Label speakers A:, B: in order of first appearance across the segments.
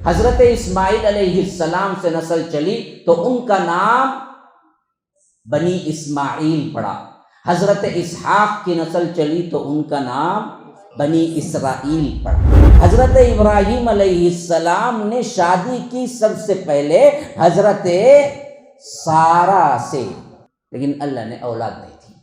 A: حضرت اسماعیل علیہ السلام سے نسل چلی تو ان کا نام بنی اسماعیل پڑا، حضرت اسحاق کی نسل چلی تو ان کا نام بنی اسرائیل پڑا۔ حضرت ابراہیم علیہ السلام نے شادی کی سب سے پہلے حضرت سارہ سے، لیکن اللہ نے اولاد نہیں تھی۔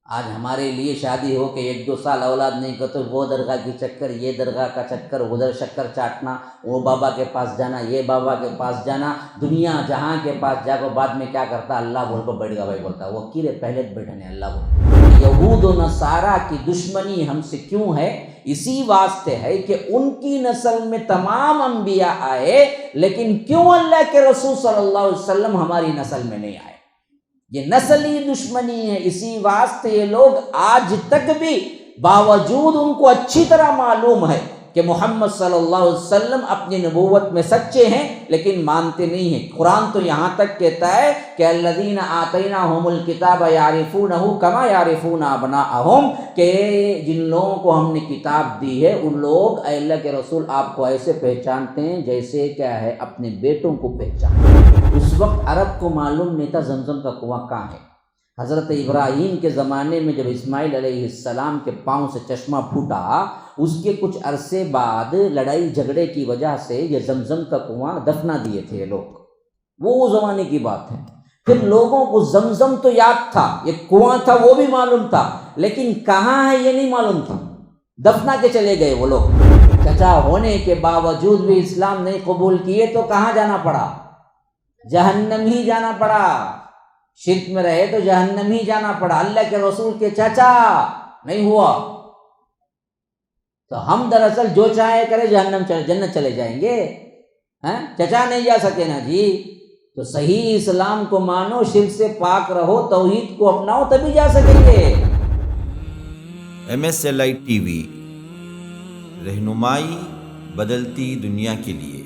A: آج ہمارے لیے شادی ہو کہ 1-2 سال اولاد نہیں کو تو وہ درگاہ کی چکر، یہ درگاہ کا چکر، ادھر شکر چاٹنا، وہ بابا کے پاس جانا، یہ بابا کے پاس جانا، دنیا جہاں کے پاس جا کو بعد میں کیا کرتا، اللہ بول کو بیٹھ گا بھائی بولتا، وہ کیرے پہلے بیٹھنے اللہ بول۔ یہود و نصارہ کی دشمنی ہم سے کیوں ہے؟ اسی واسطے ہے کہ ان کی نسل میں تمام انبیاء آئے، لیکن کیوں اللہ کے رسول صلی اللہ علیہ وسلم ہماری نسل میں نہیں آئے؟ یہ نسلی دشمنی ہے۔ اسی واسطے یہ لوگ آج تک بھی باوجود ان کو اچھی طرح معلوم ہے کہ محمد صلی اللہ علیہ وسلم اپنی نبوت میں سچے ہیں، لیکن مانتے نہیں ہیں۔ قرآن تو یہاں تک کہتا ہے کہ الذین آتیناہم الکتاب یعرفونہ کما یعرفون ابناءہم، کہ جن لوگوں کو ہم نے کتاب دی ہے ان لوگ اے اللہ کے رسول آپ کو ایسے پہچانتے ہیں جیسے کیا ہے اپنے بیٹوں کو پہچانتے ہیں۔ اس وقت عرب کو معلوم نہیں تھا زمزم کا کنواں کہاں ہے۔ حضرت ابراہیم کے زمانے میں جب اسماعیل علیہ السلام کے پاؤں سے چشمہ پھوٹا، اس کے کچھ عرصے بعد لڑائی جھگڑے کی وجہ سے یہ زمزم کا کنواں دفنا دیے تھے لوگ، وہ زمانے کی بات ہے۔ پھر لوگوں کو زمزم تو یاد تھا، یہ کنواں تھا وہ بھی معلوم تھا، لیکن کہاں ہے یہ نہیں معلوم تھا، دفنا کے چلے گئے وہ لوگ۔ چچا ہونے کے باوجود بھی اسلام نہیں قبول کیے تو کہاں جانا پڑا؟ جہنم ہی جانا پڑا۔ شرک میں رہے تو جہنم ہی جانا پڑا۔ اللہ کے رسول کے چچا نہیں ہوا تو ہم دراصل جو چاہے کرے جنت چلے جائیں گے؟ چچا نہیں جا سکے نا جی، تو صحیح اسلام کو مانو، شرک سے پاک رہو، توحید کو اپناؤ، تبھی جا سکیں گے۔
B: MSLI TV، رہنمائی بدلتی دنیا کے لیے۔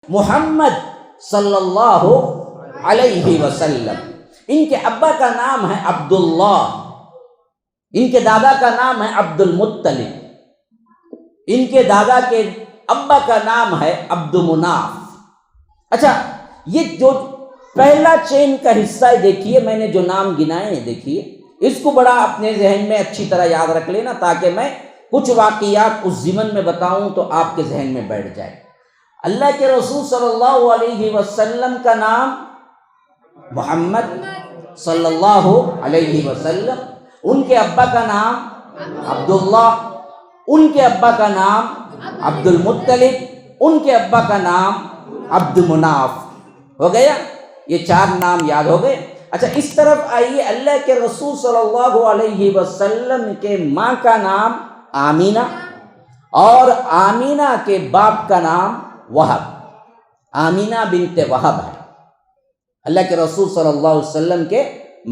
A: محمد صلی اللہ علیہ وسلم، ان کے ابا کا نام ہے عبداللہ، ان کے دادا کا نام ہے عبد المطلب، ان کے دادا کے ابا کا نام ہے عبد مناف۔ اچھا، یہ جو پہلا چین کا حصہ ہے دیکھیے، میں نے جو نام گنائے ہیں دیکھیے، اس کو بڑا اپنے ذہن میں اچھی طرح یاد رکھ لینا، تاکہ میں کچھ واقعات اس ضمن میں بتاؤں تو آپ کے ذہن میں بیٹھ جائے۔ اللہ کے رسول صلی اللہ علیہ وسلم کا نام محمد صلی اللہ علیہ وسلم، ان کے ابا کا نام عبداللہ، ان کے ابا کا نام عبد المطلب، ان کے ابا کا نام عبد مناف۔ ہو گیا، یہ 4 نام یاد ہو گئے۔ اچھا، اس طرف آئیے، اللہ کے رسول صلی اللہ علیہ وسلم کے ماں کا نام آمینہ، اور آمینہ کے باپ کا نام وہب، آمینہ بنت وہب ہے اللہ کے رسول صلی اللہ علیہ وسلم کے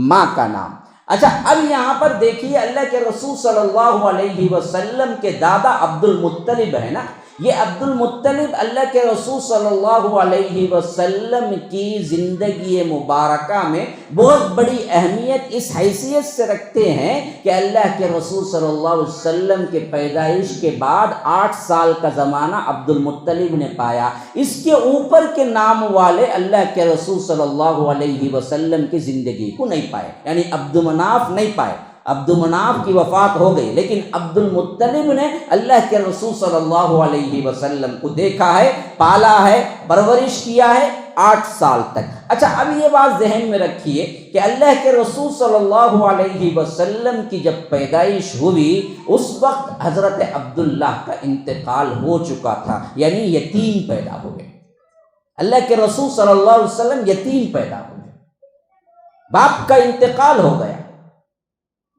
A: ماں کا نام۔ اچھا، اب یہاں پر دیکھیے، اللہ کے رسول صلی اللہ علیہ وسلم کے دادا عبد المطلب ہے نا، یہ عبد المطلب اللہ کے رسول صلی اللہ علیہ وسلم کی زندگی مبارکہ میں بہت بڑی اہمیت اس حیثیت سے رکھتے ہیں کہ اللہ کے رسول صلی اللہ علیہ وسلم کے پیدائش کے بعد 8 سال کا زمانہ عبد المطلب نے پایا۔ اس کے اوپر کے نام والے اللہ کے رسول صلی اللہ علیہ وسلم کی زندگی کو نہیں پائے، یعنی عبد مناف نہیں پائے۔ عبد مناف کی وفات ہو گئی، لیکن عبد المطلب نے اللہ کے رسول صلی اللہ علیہ وسلم کو دیکھا ہے، پالا ہے، پرورش کیا ہے 8 سال تک۔ اچھا، اب یہ بات ذہن میں رکھیے کہ اللہ کے رسول صلی اللہ علیہ وسلم کی جب پیدائش ہوئی، اس وقت حضرت عبداللہ کا انتقال ہو چکا تھا، یعنی یتیم پیدا ہو گئے۔ اللہ کے رسول صلی اللہ علیہ وسلم یتیم پیدا ہو گئے، باپ کا انتقال ہو گیا۔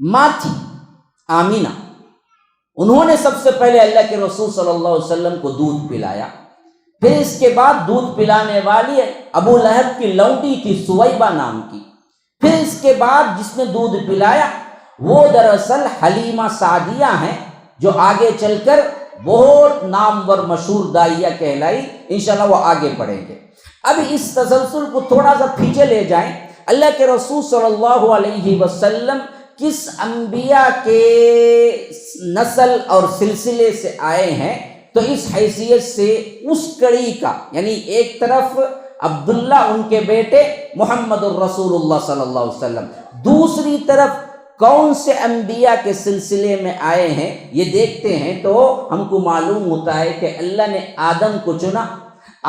A: ماں تھی آمینہ، انہوں نے سب سے پہلے اللہ کے رسول صلی اللہ علیہ وسلم کو دودھ پلایا، پھر اس کے بعد دودھ پلانے والی ابو لہب کی لونڈی تھی سویبہ نام کی، پھر اس کے بعد جس نے دودھ پلایا وہ دراصل حلیمہ سعدیہ ہیں، جو آگے چل کر بہت نامور مشہور داعیہ کہلائی، انشاءاللہ وہ آگے پڑھیں گے۔ اب اس تسلسل کو تھوڑا سا پیچھے لے جائیں اللہ کے رسول صلی اللہ علیہ وسلم کس انبیاء کے نسل اور سلسلے سے آئے ہیں، تو اس حیثیت سے اس کڑی کا، یعنی ایک طرف عبداللہ ان کے بیٹے محمد الرسول اللہ صلی اللہ علیہ وسلم، دوسری طرف کون سے انبیاء کے سلسلے میں آئے ہیں یہ دیکھتے ہیں تو ہم کو معلوم ہوتا ہے کہ اللہ نے آدم کو چنا۔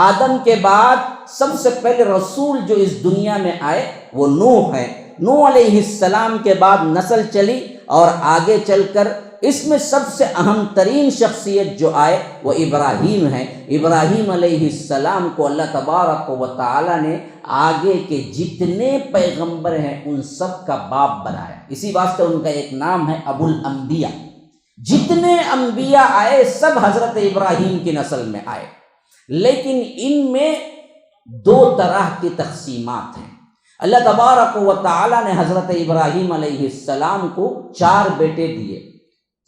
A: آدم کے بعد سب سے پہلے رسول جو اس دنیا میں آئے وہ نوح ہے۔ نوح علیہ السلام کے بعد نسل چلی اور آگے چل کر اس میں سب سے اہم ترین شخصیت جو آئے وہ ابراہیم ہے۔ ابراہیم علیہ السلام کو اللہ تبارک و تعالی نے آگے کے جتنے پیغمبر ہیں ان سب کا باپ بنایا، اسی واسطے ان کا ایک نام ہے ابو الانبیاء۔ جتنے انبیاء آئے سب حضرت ابراہیم کی نسل میں آئے، لیکن ان میں دو طرح کی تقسیمات ہیں۔ اللہ تبارک و تعالی نے حضرت ابراہیم علیہ السلام کو 4 بیٹے دیے۔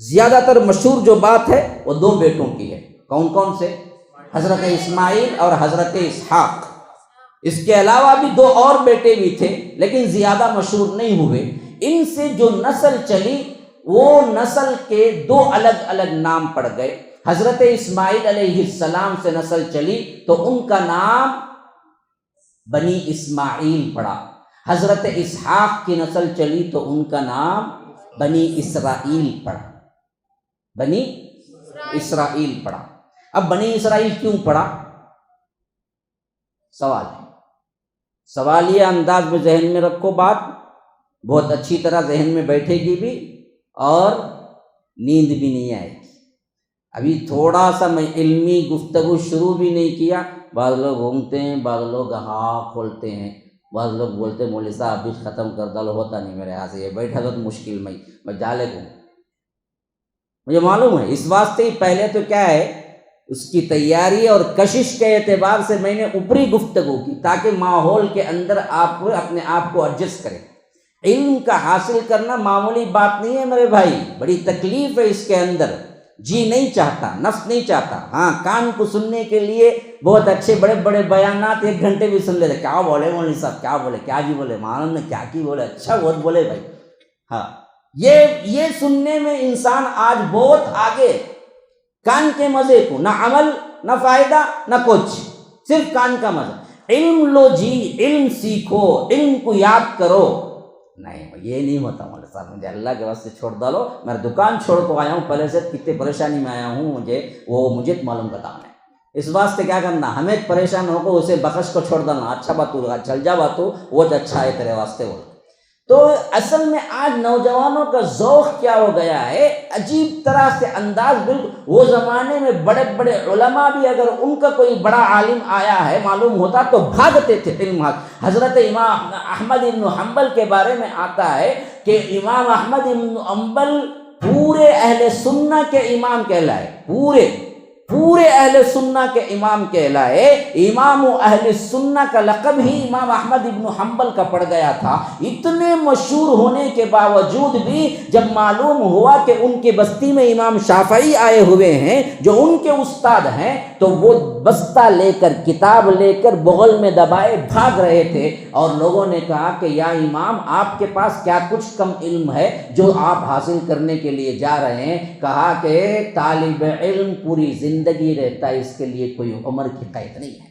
A: زیادہ تر مشہور جو بات ہے وہ 2 بیٹوں کی ہے۔ کون کون سے؟ حضرت اسماعیل اور حضرت اسحاق۔ اس کے علاوہ بھی 2 اور بیٹے بھی تھے لیکن زیادہ مشہور نہیں ہوئے۔ ان سے جو نسل چلی وہ نسل کے 2 الگ الگ نام پڑ گئے۔ حضرت اسماعیل علیہ السلام سے نسل چلی تو ان کا نام بنی اسماعیل پڑا۔ حضرت اسحاق کی نسل چلی تو ان کا نام بنی اسرائیل پڑا۔ بنی اسرائیل پڑا۔ اب بنی اسرائیل کیوں پڑا؟ سوال ہے، سوالیہ انداز میں ذہن میں رکھو، بات بہت اچھی طرح ذہن میں بیٹھے گی بھی اور نیند بھی نہیں آئے گی۔ ابھی تھوڑا سا میں علمی گفتگو شروع بھی نہیں کیا، بعض لوگ گھومتے ہیں، بعض لوگ ہاں کھولتے ہیں، بعض لوگ بولتے ہیں مولوی صاحب ابھی ختم کر ڈالو، ہوتا نہیں میرے ہاتھ سے، یہ بیٹھا تو مشکل میں جالے کو مجھے معلوم ہے۔ اس واسطے ہی پہلے تو کیا ہے، اس کی تیاری اور کشش کے اعتبار سے میں نے اوپری گفتگو کی تاکہ ماحول کے اندر آپ اپنے آپ کو ایڈجسٹ کریں۔ علم کا حاصل کرنا معمولی بات نہیں ہے میرے بھائی، بڑی تکلیف ہے اس کے اندر۔ جی نہیں چاہتا، نفس نہیں چاہتا، ہاں کان کو سننے کے لیے بہت اچھے بڑے بڑے بیانات 1 گھنٹے بھی سن لیتے، کیا بولے مولوی صاحب، کیا بولے، کیا جی بولے، معلوم نے کیا کی بولے، اچھا بہت بولے بھائی۔ ہاں یہ سننے میں انسان آج بہت آگے، کان کے مزے کو، نہ عمل نہ فائدہ نہ کچھ، صرف کان کا مزہ۔ علم لو جی، علم سیکھو، علم کو یاد کرو۔ نہیں یہ نہیں ہوتا مولوی صاحب، مجھے اللہ کے واسطے چھوڑ ڈالو، میں دکان چھوڑ کو آیا ہوں، پہلے سے کتنے پریشانی میں آیا ہوں، مجھے معلوم بتانا ہے۔ اس واسطے کیا کرنا، ہمیں پریشان ہو کو اسے بخش کو چھوڑ ڈالنا، اچھا بات تو چل جا بات تو وہ اچھا ہے تیرے واسطے وہ۔ تو اصل میں آج نوجوانوں کا ذوق کیا ہو گیا ہے، عجیب طرح سے انداز، بالکل وہ زمانے میں بڑے بڑے علماء بھی اگر ان کا کوئی بڑا عالم آیا ہے معلوم ہوتا تو بھاگتے تھے علم۔ حضرت امام احمد بن حنبل کے بارے میں آتا ہے کہ امام احمد بن حنبل پورے اہل سنہ کے امام کہلائے، پورے اہل سنہ کے امام کہلائے۔ امام اہل سنہ کا لقب ہی امام احمد بن حنبل کا پڑ گیا تھا۔ اتنے مشہور ہونے کے باوجود بھی جب معلوم ہوا کہ ان کی بستی میں امام شافعی آئے ہوئے ہیں جو ان کے استاد ہیں، تو وہ بستہ لے کر، کتاب لے کر بغل میں دبائے بھاگ رہے تھے، اور لوگوں نے کہا کہ یا امام آپ کے پاس کیا کچھ کم علم ہے جو آپ حاصل کرنے کے لیے جا رہے ہیں؟ کہا کہ طالب علم پوری زندگی رہتا ہے، اس کے لیے کوئی عمر کی قید نہیں ہے۔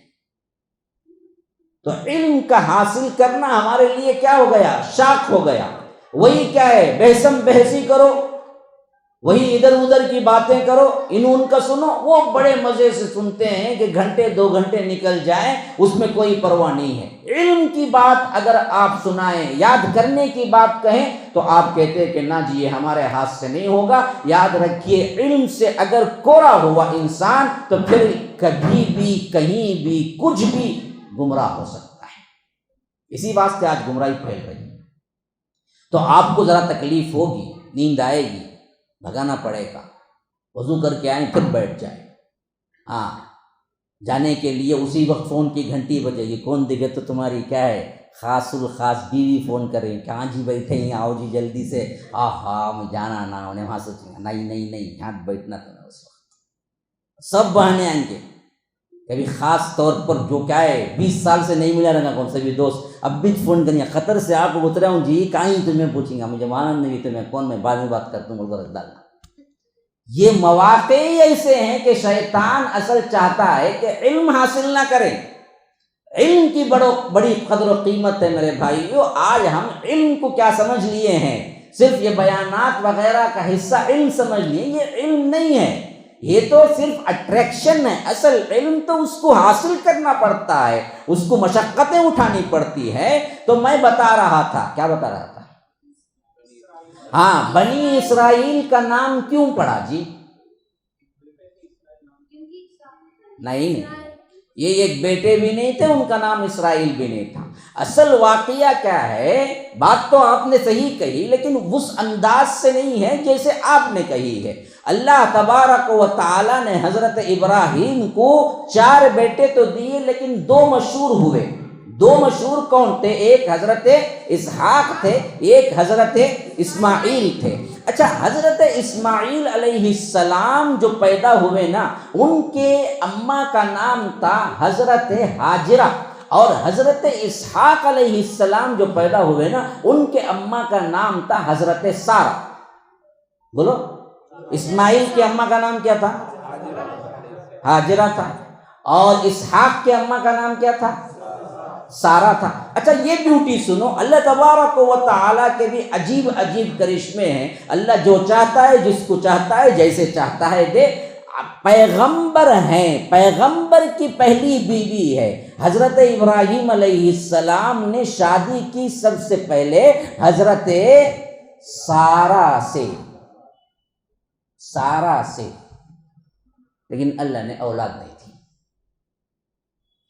A: تو علم کا حاصل کرنا ہمارے لیے کیا ہو گیا، شاخ ہو گیا۔ وہی کیا ہے، بحثم بحثی کرو، وہی ادھر ادھر کی باتیں کرو، ان کا سنو، وہ بڑے مزے سے سنتے ہیں کہ گھنٹے 2 گھنٹے نکل جائیں، اس میں کوئی پرواہ نہیں ہے۔ علم کی بات اگر آپ سنائیں، یاد کرنے کی بات کہیں تو آپ کہتے ہیں کہ نہ جی یہ ہمارے ہاتھ سے نہیں ہوگا۔ یاد رکھیے، علم سے اگر کوڑا ہوا انسان تو پھر کبھی بھی کہیں بھی کچھ بھی گمراہ ہو سکتا ہے۔ اسی واسطے آج گمراہی پھیل رہی ہے۔ تو آپ کو ذرا تکلیف ہوگی، نیند آئے گی، بھگانا پڑے گا، وضو کر کے آئیں پھر بیٹھ جائیں، ہاں جانے کے لیے اسی وقت فون کی گھنٹی بجے گی، کون دکھے تو تمہاری کیا ہے خاص الخاص بیوی فون کریں، کہاں جی بیٹھے ہیں، آؤ جی جلدی سے، ہاں میں جانا نہ، انہیں وہاں سوچیں گے نہیں یہاں بیٹھنا تو اس وقت، سب بہانے آئیں گے۔ کبھی خاص طور پر جو کیا ہے 20 سال سے نہیں ملا رہا کون سے بھی دوست اب بھی فون کریں قطر سے آپ کو اترا ہوں جی کہیں تمہیں پوچھیں گا مجھے معلوم نہیں تمہیں کون، میں بعد میں بات کرتا ہوں بول کر رکھ ڈالنا۔ یہ مواقع ہی ایسے ہیں کہ شیطان اصل چاہتا ہے کہ علم حاصل نہ کریں۔ علم کی بڑی قدر و قیمت ہے میرے بھائیو۔ آج ہم علم کو کیا سمجھ لیے ہیں، صرف یہ بیانات وغیرہ کا حصہ علم سمجھ لیے، یہ علم نہیں ہے، یہ تو صرف اٹریکشن ہے۔ اصل علم تو اس کو حاصل کرنا پڑتا ہے، اس کو مشقتیں اٹھانی پڑتی ہے۔ تو میں بتا رہا تھا، کیا بتا رہا تھا؟ ہاں، بنی اسرائیل کا نام کیوں پڑا جی؟ نہیں، یہ ایک بیٹے بھی نہیں تھے، ان کا نام اسرائیل بھی نہیں تھا۔ اصل واقعہ کیا ہے، بات تو آپ نے صحیح کہی لیکن اس انداز سے نہیں ہے جیسے آپ نے کہی ہے۔ اللہ تبارک و تعالی نے حضرت ابراہیم کو 4 بیٹے تو دیے لیکن 2 مشہور ہوئے۔ 2 مشہور کون تھے؟ ایک حضرت اسحاق تھے، ایک حضرت اسماعیل تھے۔ اچھا، حضرت اسماعیل علیہ السلام جو پیدا ہوئے نا، ان کے اماں کا نام تھا حضرت ہاجرہ، اور حضرت اسحاق علیہ السلام جو پیدا ہوئے نا، ان کے اماں کا نام تھا حضرت سارہ۔ بولو، اسماعیل کی اماں کا نام کیا تھا؟ ہاجرہ تھا، اور اسحاق کے اماں کا نام کیا تھا؟ سارہ تھا۔ اچھا، یہ بیوٹی سنو، اللہ تبارک و تعالیٰ کے بھی عجیب عجیب کرشمے ہیں۔ اللہ جو چاہتا ہے، جس کو چاہتا ہے، جیسے چاہتا ہے دے۔ پیغمبر ہیں، پیغمبر کی پہلی بیوی ہے حضرت ابراہیم علیہ السلام نے شادی کی سب سے پہلے حضرت سارہ سے، لیکن اللہ نے اولاد نہیں تھی۔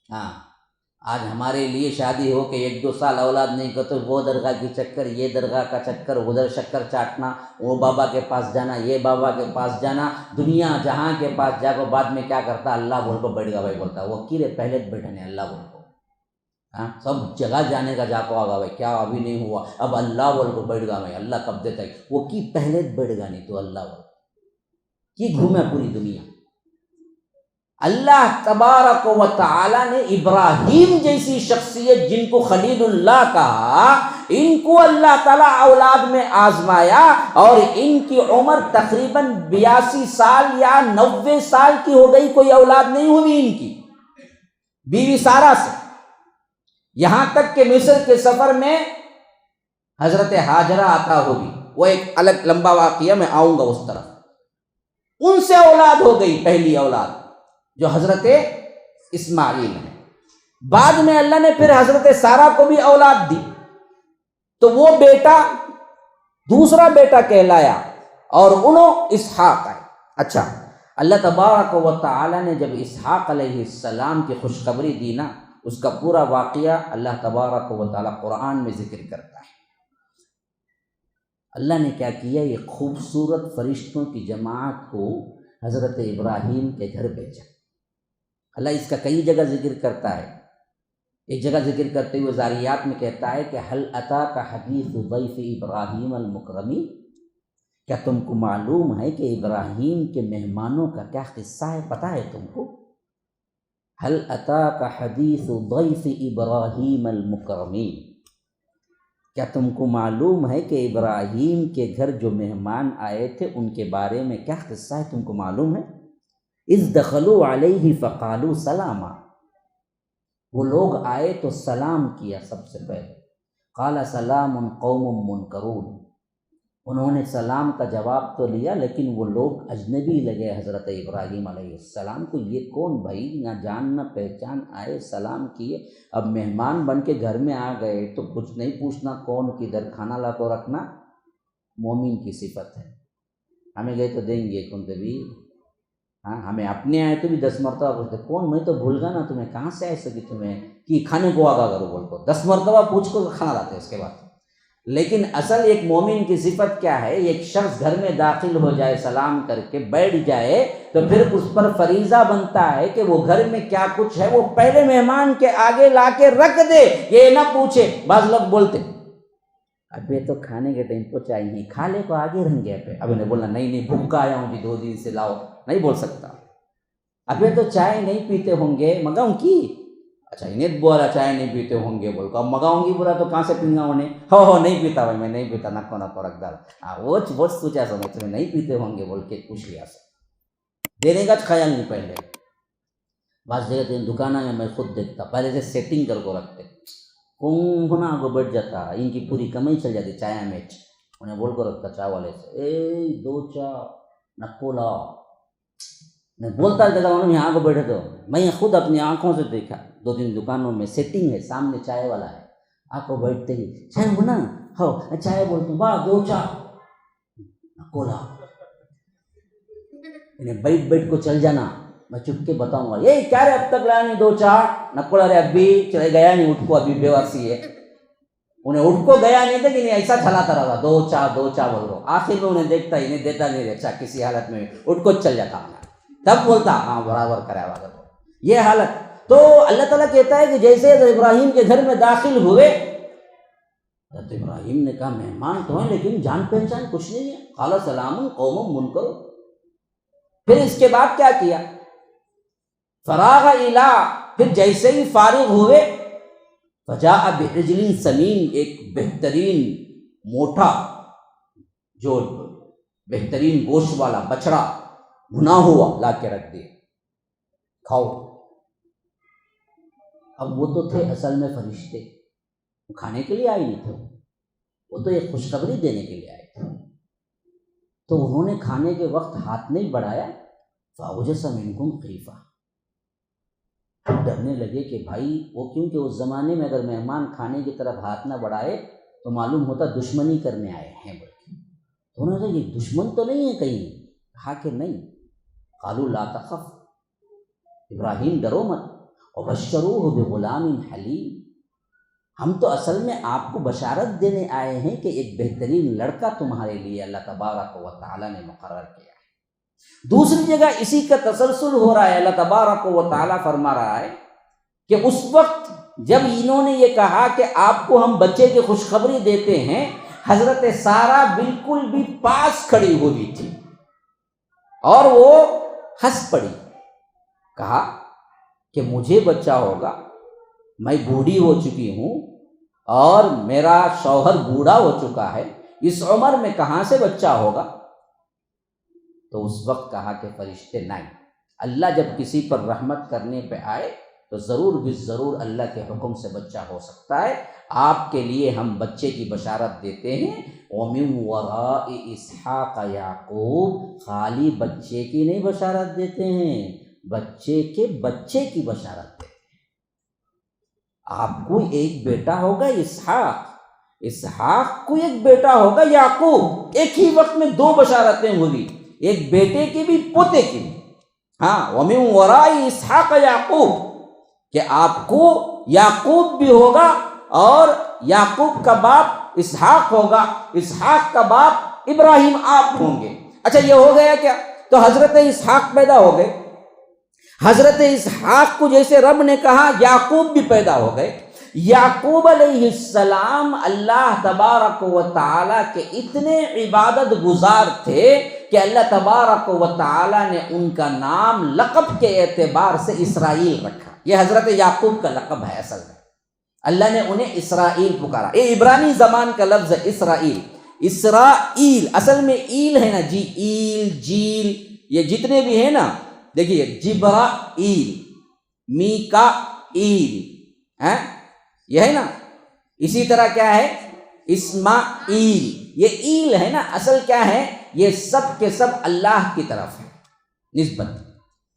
A: ہاں، آج ہمارے لیے شادی ہو کہ 1-2 سال اولاد نہیں کرتے، وہ درگاہ کی چکر، یہ درگاہ کا چکر، ادھر شکر چاٹنا، وہ بابا کے پاس جانا، یہ بابا کے پاس جانا، دنیا جہاں کے پاس جا کر بعد میں کیا کرتا؟ اللہ بول کو بیٹھ گا بھائی بولتا، وہ کیرے پہلے بیٹھنے اللہ بول کو، ہاں سب جگہ جانے کا جا کو آگا بھائی، کیا ابھی نہیں ہوا، اب اللہ بول کو بیٹھ گا بھائی، اللہ کب دیتا ہے، وہ کی پہلے بیٹھ گا نہیں تو اللہ بول کی گھومے پوری دنیا۔ اللہ تبارک و تعالی نے ابراہیم جیسی شخصیت جن کو خلیل اللہ کہا، ان کو اللہ تعالیٰ اولاد میں آزمایا، اور ان کی عمر تقریباً 82 سال یا 90 سال کی ہو گئی، کوئی اولاد نہیں ہوئی ان کی بیوی سارہ سے، یہاں تک کہ مصر کے سفر میں حضرت ہاجرہ عطا ہوگی، وہ ایک الگ لمبا واقعہ، میں آؤں گا اس طرف۔ ان سے اولاد ہو گئی، پہلی اولاد جو حضرت اسماعیل ہے۔ بعد میں اللہ نے پھر حضرت سارہ کو بھی اولاد دی، تو وہ بیٹا دوسرا بیٹا کہلایا، اور انہوں اسحاق آئے۔ اچھا، اللہ تبارک و تعالی نے جب اسحاق علیہ السلام کی خوشخبری دی نا، اس کا پورا واقعہ اللہ تبارک و تعالی قرآن میں ذکر کرتا ہے۔ اللہ نے کیا کیا، یہ خوبصورت فرشتوں کی جماعت کو حضرت ابراہیم کے گھر بھیجا۔ اللہ اس کا کئی جگہ ذکر کرتا ہے، ایک جگہ ذکر کرتے ہوئے ذاریات میں کہتا ہے کہ هل اتاک حدیث ضیف ابراہیم المکرمی، کیا تم کو معلوم ہے کہ ابراہیم کے مہمانوں کا کیا قصہ ہے، پتہ ہے تم کو؟ هل اتاک حدیث ضیف ابراہیم المکرمی، کیا تم کو معلوم ہے کہ ابراہیم کے گھر جو مہمان آئے تھے ان کے بارے میں کیا قصہ ہے، تم کو معلوم ہے؟ اذ دخلوا علیہ فقالوا سلاما، وہ لوگ آئے تو سلام کیا سب سے پہلے، قال سلام قوم منکرون، انہوں نے سلام کا جواب تو لیا لیکن وہ لوگ اجنبی لگے حضرت ابراہیم علیہ السلام کو، یہ کون بھائی، نہ جان نہ پہچان، آئے سلام کیے، اب مہمان بن کے گھر میں آ گئے تو کچھ نہیں پوچھنا کون کدھر، کھانا لا کو رکھنا مومن کی صفت ہے۔ ہمیں گئے تو دیں گے کون بھی، ہاں ہمیں اپنے آئے تو بھی 10 مرتبہ پوچھتے کون، میں تو بھول گا نا تمہیں، کہاں سے آئے سکی تمہیں کہ کھانے کو آگا کرو بول کو، 10 مرتبہ پوچھ کو کھانا لاتے اس کے بعد۔ لیکن اصل ایک مومن کی صفت کیا ہے، ایک شخص گھر میں داخل ہو جائے سلام کر کے بیٹھ جائے تو پھر اس پر فریضہ بنتا ہے کہ وہ گھر میں کیا کچھ ہے وہ پہلے مہمان کے آگے لا کے رکھ دے، یہ نہ پوچھے۔ بعض لوگ بولتے اب یہ تو کھانے کے ٹائم کو چاہیے، کھا لے کو آگے رہیں گے پہ، اب انہیں بولنا نہیں بھوکا آیا ہوں جی 2 دن سے لاؤ، نہیں بول سکتا۔ ابھی تو چائے نہیں پیتے ہوں گے، منگاؤں کی؟ اچھا انہیں بولا چائے نہیں پیتے ہوں گے بول کو، اب منگاؤں گی بولا تو کہاں سے پینگا انہیں؟ ہو نہیں پیتا بھائی، میں نہیں پیتا، نکو نکو رکھ ڈال، وہ سوچا سمجھ تمہیں نہیں پیتے ہوں گے بول کے پوچھ لیا سر، دینے کا خیال نہیں پہلے۔ بعض جگہ تین دکانوں میں میں خود دیکھتا پہلے سے سیٹنگ کر کو رکھتے، کون ہونا آگے بیٹھ جاتا، ان کی پوری کمائی چل جاتی چائے میں، انہیں بول کو رکھتا چائے والے سے، اے 2 چا نکولا، میں بولتا جگہ انہوں نے یہاں کو بیٹھے تو میں خود اپنی آنکھوں سے دیکھا 2-3 دکانوں میں سیٹنگ ہے، سامنے چائے والا ہے، آپ کو بیٹھتے ہی چائے ہونا ہو چائے بولتے واہ 2 چا نکولا، انہیں بیٹھ کو چل جانا، میں چپ کے بتاؤں گا یہ کیا رے اب تک لایا نہیں 2 چا نکولا رے، ابھی چلے گیا نہیں اٹھ کو، ابھی بے واسی ہے، انہیں اٹھ کو گیا نہیں تھا کہ نہیں ایسا چلاتا رہا 2 چا بول رہا، آخر میں انہیں دیکھتا انہیں دیتا نہیں رہے، اچھا کسی حالت میں اٹھ کو چل جاتا، تب بولتا ہاں برابر کرا والا، یہ حالت۔ تو اللہ تعالیٰ کہتا ہے کہ جیسے ابراہیم کے گھر میں داخل ہوئے، حضرت ابراہیم نے کہا مہمان تو ہیں لیکن جان پہچان کچھ نہیں ہے، قال سلام قوم منکر، پھر اس کے بعد کیا کیا؟ فراغ الی، پھر جیسے ہی فارغ ہوئے، فجاء بعجل سمین، ایک بہترین موٹا جو بہترین گوشت والا بچڑا بھنا ہوا لا کے رکھ دیا، کھاؤ۔ اب وہ تو تھے اصل میں فرشتے، وہ کھانے کے لیے آئے نہیں تھے، وہ تو ایک خوشخبری دینے کے لیے آئے تھے، تو انہوں نے کھانے کے وقت ہاتھ نہیں بڑھایا، فاوجس منکم خیفہ، ڈرنے لگے کہ بھائی وہ، کیونکہ اس زمانے میں اگر مہمان کھانے کی طرف ہاتھ نہ بڑھائے تو معلوم ہوتا دشمنی کرنے آئے ہیں بلکہ، تو انہوں نے کہا یہ دشمن تو نہیں ہے کہیں؟ کہا کہ نہیں، قالوا لا تخف، ابراہیم ڈرو مت، وبشروہ بغلام حلیم، ہم تو اصل میں آپ کو بشارت دینے آئے ہیں کہ ایک بہترین لڑکا تمہارے لیے اللہ تبارک و تعالیٰ نے مقرر کیا ہے۔ دوسری جگہ اسی کا تسلسل ہو رہا ہے، اللہ تبارک و تعالیٰ فرما رہا ہے کہ اس وقت جب انہوں نے یہ کہا کہ آپ کو ہم بچے کی خوشخبری دیتے ہیں، حضرت سارہ بالکل بھی پاس کھڑی ہوئی تھی اور وہ ہنس پڑی، کہا کہ مجھے بچہ ہوگا، میں بوڑھی ہو چکی ہوں اور میرا شوہر بوڑھا ہو چکا ہے، اس عمر میں کہاں سے بچہ ہوگا؟ تو اس وقت کہا کہ فرشتے نہیں، اللہ جب کسی پر رحمت کرنے پہ آئے تو ضرور بھی ضرور اللہ کے حکم سے بچہ ہو سکتا ہے، آپ کے لیے ہم بچے کی بشارت دیتے ہیں، وَمِن وَرَاءِ اسحاق یعقوب، خالی بچے کی نہیں بشارت دیتے ہیں، بچے کے بچے کی بشارت دیتے ہیں، آپ کو ایک بیٹا ہوگا اسحاق کو ایک بیٹا ہوگا یعقوب، ایک ہی وقت میں 2 بشارتیں ہوئی، ایک بیٹے کی بھی پوتے کی بھی، ہاں وَمِن وَرَاءِ اسحاق یعقوب، کہ آپ کو یعقوب بھی ہوگا اور یعقوب کا باپ اسحاق ہوگا، اسحاق کا باپ ابراہیم آپ ہوں گے۔ اچھا یہ ہو گیا کیا؟ تو حضرت اسحاق پیدا ہو گئے، حضرت اسحاق کو جیسے رب نے کہا یعقوب بھی پیدا ہو گئے، یعقوب علیہ السلام اللہ تبارک و تعالیٰ کے اتنے عبادت گزار تھے کہ اللہ تبارک و تعالیٰ نے ان کا نام لقب کے اعتبار سے اسرائیل رکھا، یہ حضرت یعقوب کا لقب ہے، اصل میں اللہ نے انہیں اسرائیل پکارا، یہ عبرانی زبان کا لفظ ہے اسرائیل، اسرائیل اصل میں ایل ہے نا جی، ایل جیل یہ جتنے بھی ہیں نا، دیکھیے جبرائیل، میکائیل، یہ ہے نا، اسی طرح کیا ہے اسماعیل، یہ ایل ہے نا، اصل کیا ہے یہ سب کے سب اللہ کی طرف ہے نسبت،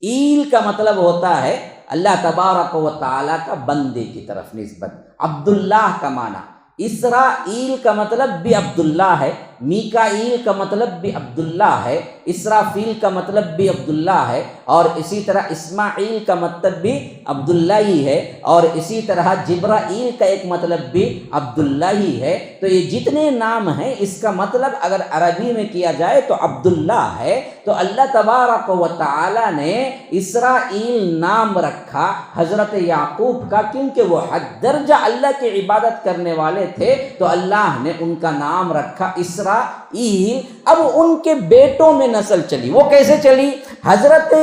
A: ایل کا مطلب ہوتا ہے اللہ تبارک و تعالیٰ کا بندے کی طرف نسبت، عبداللہ کا معنی، اسرائیل کا مطلب بھی عبداللہ ہے، میکائیل کا مطلب بھی عبداللہ ہے، اسرافیل کا مطلب بھی عبداللہ ہے، اور اسی طرح اسماعیل کا مطلب بھی عبداللہ ہی ہے، اور اسی طرح جبرائیل کا ایک مطلب بھی عبداللہ ہی ہے۔ تو یہ جتنے نام ہیں اس کا مطلب اگر عربی میں کیا جائے تو عبداللہ ہے، تو اللہ تبارک و تعالی نے اسرائیل نام رکھا حضرت یعقوب کا، کیونکہ وہ حد درجہ اللہ کی عبادت کرنے والے تھے، تو اللہ نے ان کا نام رکھا اسرائیل اسرائیل، اب ان کے بیٹوں میں نسل چلی۔ وہ کیسے چلی؟ حضرت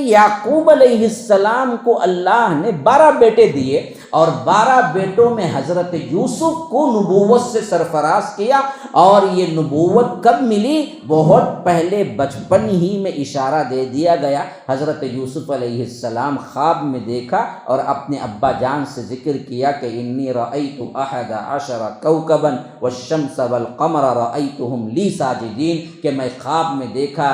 A: یعقوب علیہ السلام کو اللہ نے 12 بیٹے دیے، اور 12 بیٹوں میں حضرت یوسف کو نبوت سے سرفراز کیا۔ اور یہ نبوت کب ملی؟ بہت پہلے بچپن ہی میں اشارہ دے دیا گیا۔ حضرت یوسف علیہ السلام خواب میں دیکھا اور اپنے ابا جان سے ذکر کیا کہ انی رأیت 11 کوکبا والشمس والقمر رأیتهم لی ساجدین، کہ میں خواب میں دیکھا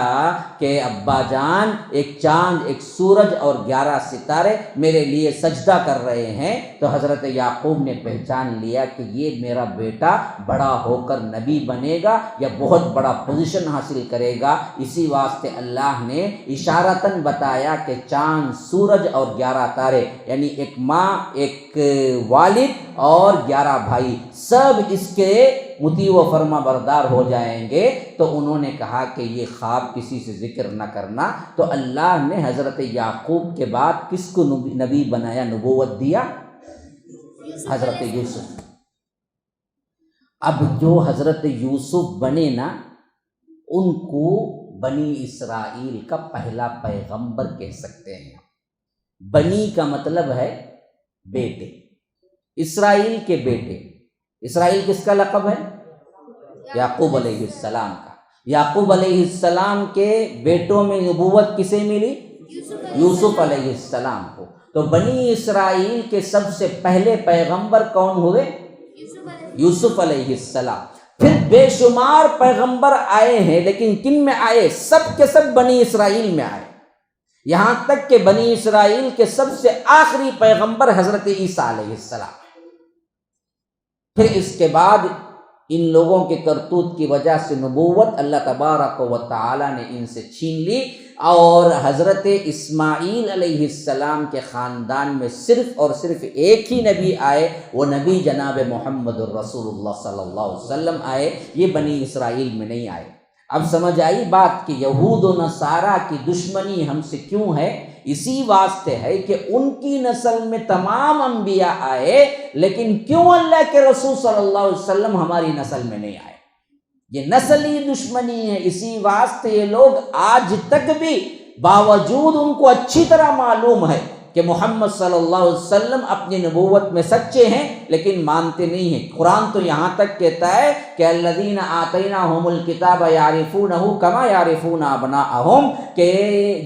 A: کہ ابا جان ایک چاند، ایک سورج اور 11 ستارے میرے لیے سجدہ کر رہے ہیں۔ تو حضرت یعقوب نے پہچان لیا کہ یہ میرا بیٹا بڑا ہو کر نبی بنے گا یا بہت بڑا پوزیشن حاصل کرے گا، اسی واسطے اللہ نے اشارتاً بتایا کہ چاند، سورج اور 11 تارے، یعنی ایک ماں، ایک والد اور 11 بھائی، سب اس کے مطیع و فرما بردار ہو جائیں گے۔ تو انہوں نے کہا کہ یہ خواب کسی سے ذکر نہ کرنا۔ تو اللہ نے حضرت یعقوب کے بعد کس کو نبی بنایا، نبوت دیا؟ حضرت یوسف۔ اب جو حضرت یوسف بنے نا، ان کو بنی اسرائیل کا پہلا پیغمبر کہہ سکتے ہیں۔ بنی کا مطلب ہے بیٹے، اسرائیل کے بیٹے۔ اسرائیل کس کا لقب ہے؟ یعقوب علیہ السلام کا۔ یعقوب علیہ السلام کے بیٹوں میں نبوت کسے ملی؟ یوسف علیہ السلام کو۔ تو بنی اسرائیل کے سب سے پہلے پیغمبر کون ہوئے؟ یوسف علیہ السلام۔ پھر بے شمار پیغمبر آئے ہیں، لیکن کن میں آئے؟ سب کے سب بنی اسرائیل میں آئے، یہاں تک کہ بنی اسرائیل کے سب سے آخری پیغمبر حضرت عیسیٰ علیہ السلام۔ پھر اس کے بعد ان لوگوں کے کرتوت کی وجہ سے نبوت اللہ تبارک و تعالی نے ان سے چھین لی، اور حضرت اسماعیل علیہ السلام کے خاندان میں صرف اور صرف ایک ہی نبی آئے، وہ نبی جناب محمد الرسول اللہ صلی اللہ علیہ وسلم آئے، یہ بنی اسرائیل میں نہیں آئے۔ اب سمجھ آئی بات کہ یہود و نصارہ کی دشمنی ہم سے کیوں ہے؟ اسی واسطے ہے کہ ان کی نسل میں تمام انبیاء آئے، لیکن کیوں اللہ کے رسول صلی اللہ علیہ وسلم ہماری نسل میں نہیں آئے؟ یہ نسلی دشمنی ہے۔ اسی واسطے یہ لوگ آج تک بھی، باوجود ان کو اچھی طرح معلوم ہے کہ محمد صلی اللہ علیہ وسلم اپنی نبوت میں سچے ہیں، لیکن مانتے نہیں ہیں۔ قرآن تو یہاں تک کہتا ہے کہ الذین آتیناہم الکتاب یعرفونہ کما یعرفون ابناءہم، کہ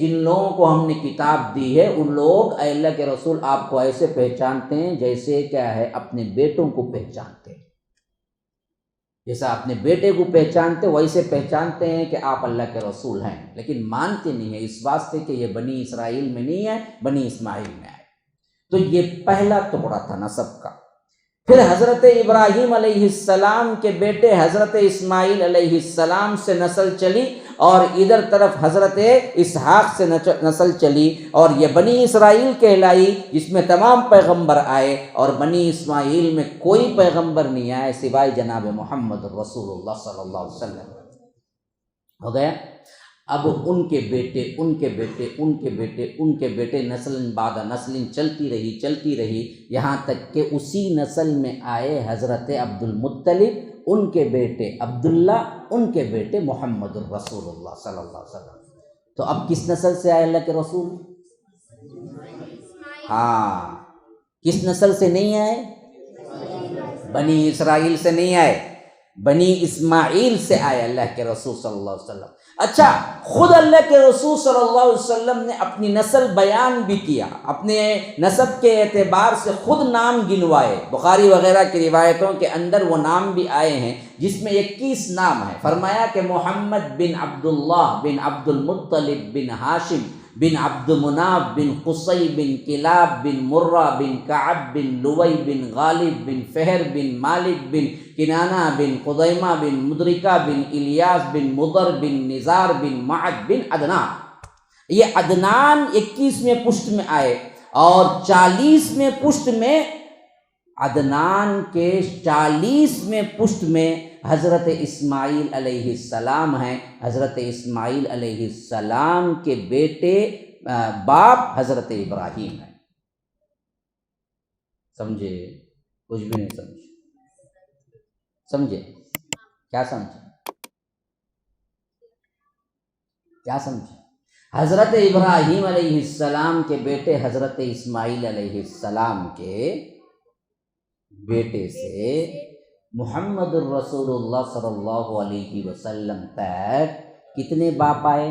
A: جن لوگوں کو ہم نے کتاب دی ہے ان لوگ، اے اللہ کے رسول، آپ کو ایسے پہچانتے ہیں جیسے کیا ہے، اپنے بیٹوں کو پہچانتے ہیں۔ جیسا اپنے بیٹے کو پہچانتے ویسے پہچانتے ہیں کہ آپ اللہ کے رسول ہیں، لیکن مانتے نہیں ہیں، اس واسطے کہ یہ بنی اسرائیل میں نہیں ہے، بنی اسماعیل میں آئے۔ تو یہ پہلا ٹکڑا تھا نسب کا۔ پھر حضرت ابراہیم علیہ السلام کے بیٹے حضرت اسماعیل علیہ السلام سے نسل چلی، اور ادھر طرف حضرت اسحاق سے نسل چلی، اور یہ بنی اسرائیل کہلائی، جس میں تمام پیغمبر آئے، اور بنی اسماعیل میں کوئی پیغمبر نہیں آئے سوائے جناب محمد رسول اللہ صلی اللہ علیہ وسلم۔ ہو گیا؟ اب ان کے بیٹے، ان کے بیٹے، ان کے بیٹے، ان کے بیٹے، نسل بعد نسل چلتی رہی، یہاں تک کہ اسی نسل میں آئے حضرت عبد المطلب، ان کے بیٹے عبداللہ، ان کے بیٹے محمد الرسول اللہ صلی اللہ علیہ وسلم۔ تو اب کس نسل سے آئے اللہ کے رسول؟ ہاں، کس نسل سے نہیں آئے؟ بنی اسرائیل سے نہیں آئے، بنی اسماعیل سے آئے اللہ کے رسول صلی اللہ علیہ وسلم۔ اچھا، خود اللہ کے رسول صلی اللہ علیہ وسلم نے اپنی نسل بیان بھی کیا، اپنے نسب کے اعتبار سے خود نام گنوائے۔ بخاری وغیرہ کی روایتوں کے اندر وہ نام بھی آئے ہیں، جس میں 21 نام ہے۔ فرمایا کہ محمد بن عبداللہ بن عبد المطلب بن ہاشم بن عبد مناف بن قصی بن کلاب بن مرہ بن کعب بن لوی بن غالب بن فہر بن مالک بن کنانہ بن خزیمہ بن مدرکہ بن الیاس بن مضر بن نزار بن معد بن عدنان۔ یہ عدنان 21ویں پشت میں آئے، اور 40ویں پشت میں، عدنان کے 40ویں پشت میں حضرت اسماعیل علیہ السلام ہیں۔ حضرت اسماعیل علیہ السلام کے بیٹے باپ حضرت ابراہیم ہیں۔ سمجھے؟ کچھ بھی نہیں سمجھے؟ سمجھے؟ کیا سمجھے؟ کیا سمجھے؟ حضرت ابراہیم علیہ السلام کے بیٹے حضرت اسماعیل علیہ السلام کے بیٹے سے محمد الرسول اللہ صلی اللہ علیہ وسلم تک کتنے باپ آئے؟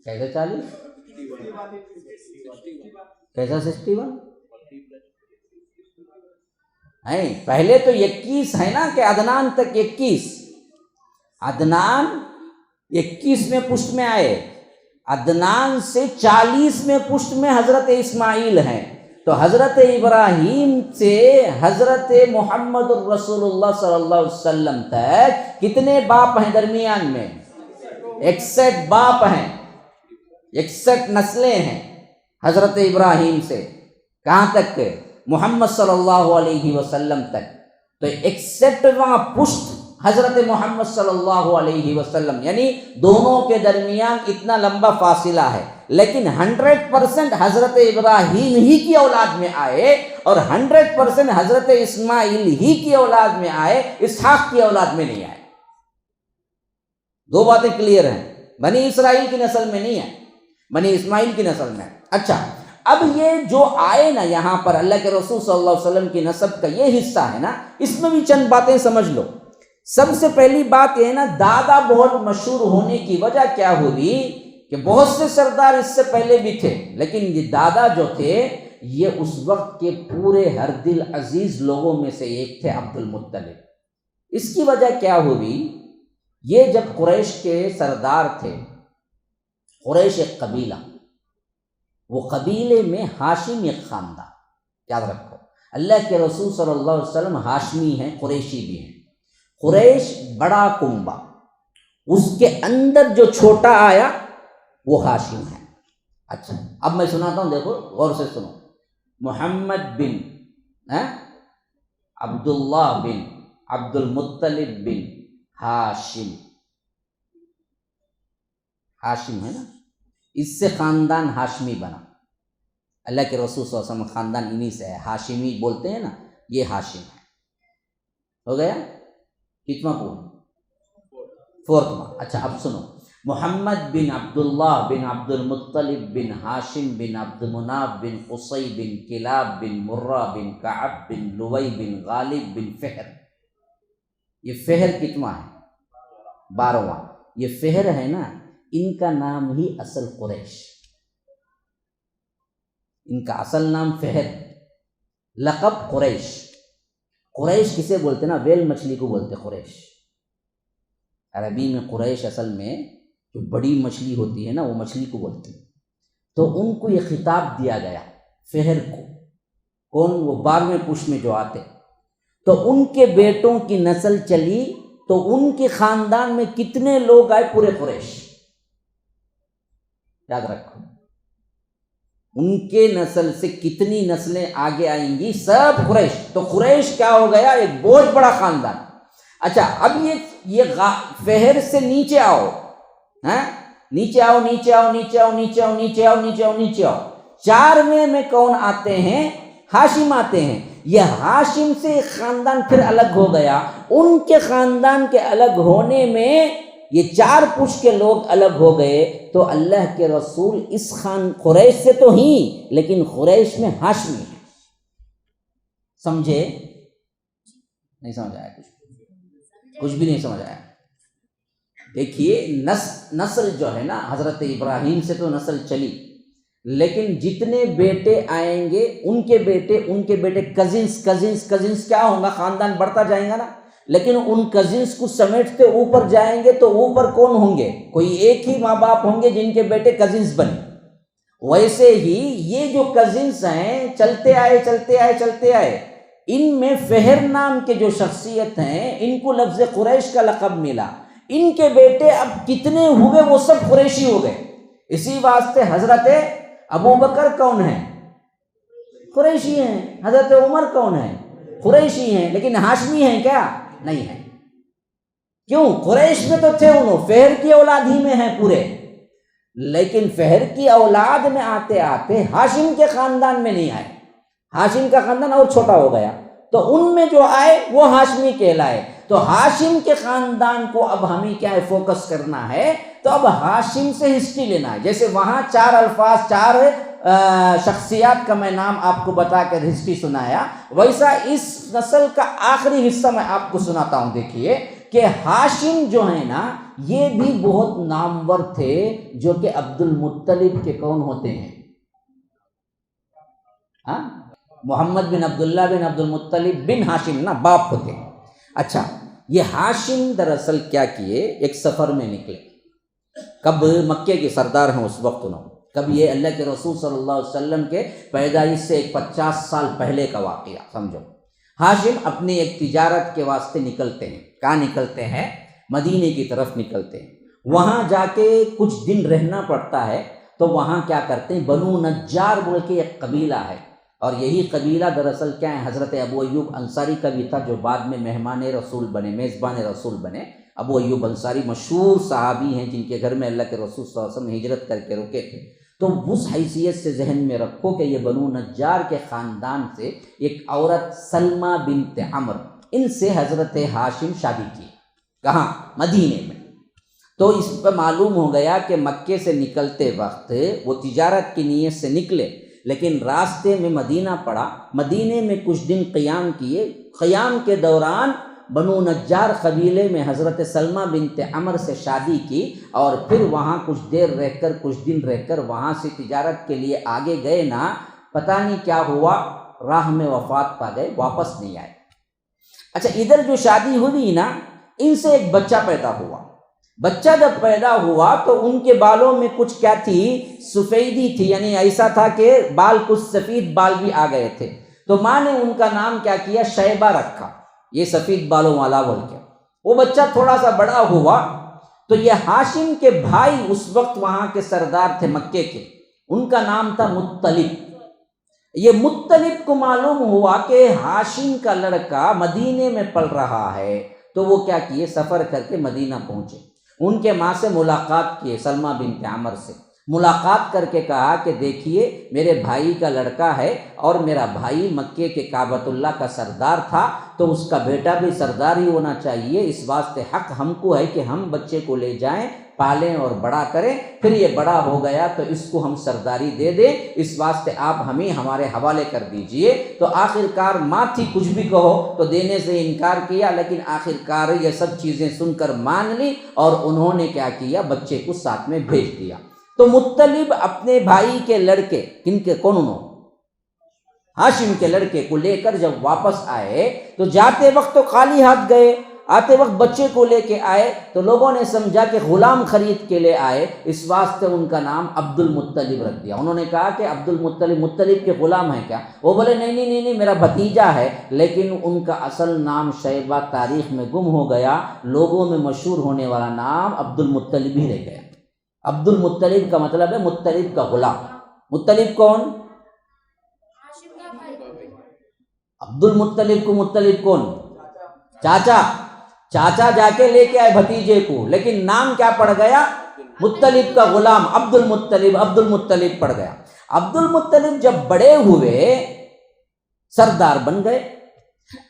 A: کیسے 40؟ کیسا 61؟ پہلے تو 21 ہے نا کہ عدنان تک 21، عدنان 21 میں پشت میں آئے، عدنان سے 40 میں پشت میں حضرت اسماعیل ہیں، تو حضرت ابراہیم سے حضرت محمد الرسول اللہ صلی اللہ علیہ وسلم تک کتنے باپ ہیں درمیان میں؟ 61 باپ ہیں، 61 نسلیں ہیں حضرت ابراہیم سے کہاں تک؟ محمد صلی اللہ علیہ وسلم تک۔ تو 61واں پشت حضرت محمد صلی اللہ علیہ وسلم، یعنی دونوں کے درمیان اتنا لمبا فاصلہ ہے، لیکن 100% حضرت ابراہیم ہی کی اولاد میں آئے اور 100% حضرت اسماعیل ہی کی اولاد میں آئے، اسحاق کی اولاد میں نہیں آئے۔ دو باتیں کلیئر ہیں، بنی اسرائیل کی نسل میں نہیں ہے، بنی اسماعیل کی نسل میں۔ اچھا، اب یہ جو آئے نا یہاں پر اللہ کے رسول صلی اللہ علیہ وسلم کی نسب کا یہ حصہ ہے نا، اس میں بھی چند باتیں سمجھ لو۔ سب سے پہلی بات یہ ہے نا، دادا بہت مشہور ہونے کی وجہ کیا ہوئی کہ بہت سے سردار اس سے پہلے بھی تھے، لیکن یہ دادا جو تھے یہ اس وقت کے پورے ہر دل عزیز لوگوں میں سے ایک تھے، عبد المطلب۔ اس کی وجہ کیا ہوئی، یہ جب قریش کے سردار تھے، قریش ایک قبیلہ، وہ قبیلے میں ہاشم ایک خاندان، یاد رکھو اللہ کے رسول صلی اللہ علیہ وسلم ہاشمی ہیں، قریشی بھی ہیں۔ قریش بڑا کنبہ، اس کے اندر جو چھوٹا آیا وہ ہاشم ہے۔ اچھا، اب میں سناتا ہوں، دیکھو غور سے سنو۔ محمد بن عبداللہ بن عبد المطلب بن ہاشم، ہاشم ہے نا، اس سے خاندان ہاشمی بنا۔ اللہ کے رسول صلی اللہ علیہ وسلم خاندان انہی سے ہے، ہاشمی بولتے ہیں نا، یہ ہاشم ہے۔ ہو گیا کتنا پوائنٹ؟ 4واں۔ اچھا اب سنو، محمد بن عبداللہ بن عبد المطلب بن ہاشم بن عبد مناف بن قصی بن کلاب بن مرہ بن کعب بن لوی بن غالب بن فہر۔ یہ فہر کتنا ہے؟ 12واں۔ یہ فہر ہے نا، ان کا نام ہی اصل قریش، ان کا اصل نام فہر، لقب قریش۔ قریش کسے بولتے نا؟ ویل مچھلی کو بولتے قریش۔ عربی میں قریش اصل میں جو بڑی مچھلی ہوتی ہے نا، وہ مچھلی کو بولتے ہیں۔ تو ان کو یہ خطاب دیا گیا فہر کو، کون؟ وہ 12ویں پشت میں جو آتے، تو ان کے بیٹوں کی نسل چلی، تو ان کے خاندان میں کتنے لوگ آئے؟ پورے قریش۔ یاد رکھو، ان کے نسل سے کتنی نسلیں آگے آئیں گی؟ سب قریش۔ تو قریش کیا ہو گیا؟ ایک بہت بڑا خاندان۔ اچھا، اب یہ فہر سے نیچے آؤ، نیچے آؤ، نیچے آؤ، نیچے آؤ، نیچے آؤ، نیچے آؤ، نیچے آؤ، نیچے آؤ۔ 4ویں میں کون آتے ہیں؟ ہاشم آتے ہیں۔ یہ ہاشم سے ایک خاندان پھر الگ ہو گیا، ان کے خاندان کے الگ ہونے میں یہ 4 پشت کے لوگ الگ ہو گئے، تو اللہ کے رسول اس قریش سے تو ہی، لیکن قریش میں ہاشمی ہے۔ سمجھے؟ نہیں سمجھ آیا؟ کچھ بھی نہیں سمجھ آیا؟ دیکھیے، نسل جو ہے نا، حضرت ابراہیم سے تو نسل چلی، لیکن جتنے بیٹے آئیں گے ان کے بیٹے کزنس کیا ہوں گا؟ خاندان بڑھتا جائیں گا نا، لیکن ان کزنس کو سمیٹتے اوپر جائیں گے تو اوپر کون ہوں گے؟ کوئی ایک ہی ماں باپ ہوں گے جن کے بیٹے کزنس بنے۔ ویسے ہی یہ جو کزنس ہیں، چلتے آئے، ان میں فہر نام کے جو شخصیت ہیں، ان کو لفظ قریش کا لقب ملا۔ ان کے بیٹے اب کتنے ہوئے؟ وہ سب قریشی ہو گئے۔ اسی واسطے حضرت ابو بکر کون ہیں؟ قریشی ہیں۔ حضرت عمر کون ہیں؟ قریشی ہیں، لیکن ہاشمی ہیں کیا؟ نہیں ہیں۔ کیوں؟ قریش میں تو تھے، انہوں فہر کی اولاد ہی میں ہیں پورے، لیکن فہر کی اولاد میں آتے آتے ہاشم کے خاندان میں نہیں آئے، ہاشم کا خاندان اور چھوٹا ہو گیا، تو ان میں جو آئے وہ ہاشمی کہلائے۔ تو ہاشم کے خاندان کو اب ہمیں کیا ہے؟ فوکس کرنا ہے تو اب ہاشم سے ہسٹری لینا ہے. جیسے وہاں 4 الفاظ 4 شخصیات کا میں نام آپ کو بتا کر ہسٹری سنایا، ویسا اس نسل کا آخری حصہ میں آپ کو سناتا ہوں. دیکھیے کہ ہاشم جو ہے نا یہ بھی بہت نامور تھے، جو کہ عبد المطلب کے کون ہوتے ہیں؟ محمد بن عبداللہ بن عبد المطلب بن ہاشم نا باپ ہوتے ہیں. اچھا، یہ ہاشم دراصل کیا کیے، ایک سفر میں نکلے. کب؟ مکے کے سردار ہیں اس وقت انہوں. کب؟ یہ اللہ کے رسول صلی اللہ علیہ وسلم کے پیدائش سے 50 سال پہلے کا واقعہ سمجھو. ہاشم اپنی ایک تجارت کے واسطے نکلتے ہیں. کہاں نکلتے ہیں؟ مدینے کی طرف نکلتے ہیں. وہاں جا کے کچھ دن رہنا پڑتا ہے. تو وہاں کیا کرتے ہیں، بنو نجار بول کے ایک قبیلہ ہے، اور یہی قبیلہ دراصل کیا ہے، حضرت ابو ایوب انصاری کا بھی تھا، جو بعد میں مہمان رسول بنے، میزبان رسول بنے. ابو ایوب انصاری مشہور صحابی ہیں جن کے گھر میں اللہ کے رسول صلی اللہ علیہ وسلم ہجرت کر کے رکے تھے. تو اس حیثیت سے ذہن میں رکھو کہ یہ بنو نجار کے خاندان سے ایک عورت سلمہ بنت عمر، ان سے حضرت ہاشم شادی کی. کہاں؟ مدینے میں. تو اس پہ معلوم ہو گیا کہ مکے سے نکلتے وقت وہ تجارت کی نیت سے نکلے، لیکن راستے میں مدینہ پڑا. مدینے میں کچھ دن قیام کیے. قیام کے دوران بنو نجار قبیلے میں حضرت سلمہ بنت عمر سے شادی کی، اور پھر وہاں کچھ دیر رہ کر، کچھ دن رہ کر وہاں سے تجارت کے لیے آگے گئے نا. پتہ نہیں کیا ہوا، راہ میں وفات پا گئے، واپس نہیں آئے. اچھا، ادھر جو شادی ہوئی نا، ان سے ایک بچہ پیدا ہوا. بچہ جب پیدا ہوا تو ان کے بالوں میں کچھ کیا تھی، سفیدی تھی، یعنی ایسا تھا کہ بال کچھ سفید بال بھی آ گئے تھے. تو ماں نے ان کا نام کیا کیا، شیبہ رکھا، یہ سفید بالوں والا بول کے. وہ بچہ تھوڑا سا بڑا ہوا تو یہ ہاشم کے بھائی اس وقت وہاں کے سردار تھے مکے کے، ان کا نام تھا مطلب. یہ مطلب کو معلوم ہوا کہ ہاشم کا لڑکا مدینے میں پل رہا ہے، تو وہ کیا کیے، سفر کر کے مدینہ پہنچے. ان کے ماں سے ملاقات کیے، سلمہ بنت عمر سے ملاقات کر کے کہا کہ دیکھیے میرے بھائی کا لڑکا ہے، اور میرا بھائی مکے کے کعبۃ اللہ کا سردار تھا، تو اس کا بیٹا بھی سردار ہی ہونا چاہیے. اس واسطے حق ہم کو ہے کہ ہم بچے کو لے جائیں، پالیں اور بڑا کریں. پھر یہ بڑا ہو گیا تو اس کو ہم سرداری دے دیں، اس واسطے آپ ہمیں ہمارے حوالے کر دیجئے. تو آخرکار ماں تھی، کچھ بھی کہو تو دینے سے انکار کیا، لیکن آخرکار یہ سب چیزیں سن کر مان لی، اور انہوں نے کیا کیا، بچے کو ساتھ میں بھیج دیا. تو مطلب اپنے بھائی کے لڑکے، کن کے، کون انہوں، ہاشم کے لڑکے کو لے کر جب واپس آئے تو جاتے وقت تو خالی ہاتھ گئے، آتے وقت بچے کو لے کے آئے. تو لوگوں نے سمجھا کہ غلام خرید کے لے آئے، اس واسطے ان کا نام عبد المطلب رکھ دیا. انہوں نے کہا کہ عبد المطلب، مطلب کے غلام ہیں کیا؟ وہ بولے نہیں میرا بھتیجا ہے. لیکن ان کا اصل نام شیبہ تاریخ میں گم ہو گیا، لوگوں میں مشہور ہونے والا نام عبد المطلب ہی رہ گیا. عبد المطلب کا مطلب ہے مطلب کا غلام. مطلب کون؟ عبد المطلب کو مطلب کون؟ چاچا. چاچا جا کے لے کے آئے بھتیجے کو، لیکن نام کیا پڑ گیا، مطلب کا غلام، عبد المطلب. عبد المطلب پڑ گیا. عبد المطلب جب بڑے ہوئے سردار بن گئے.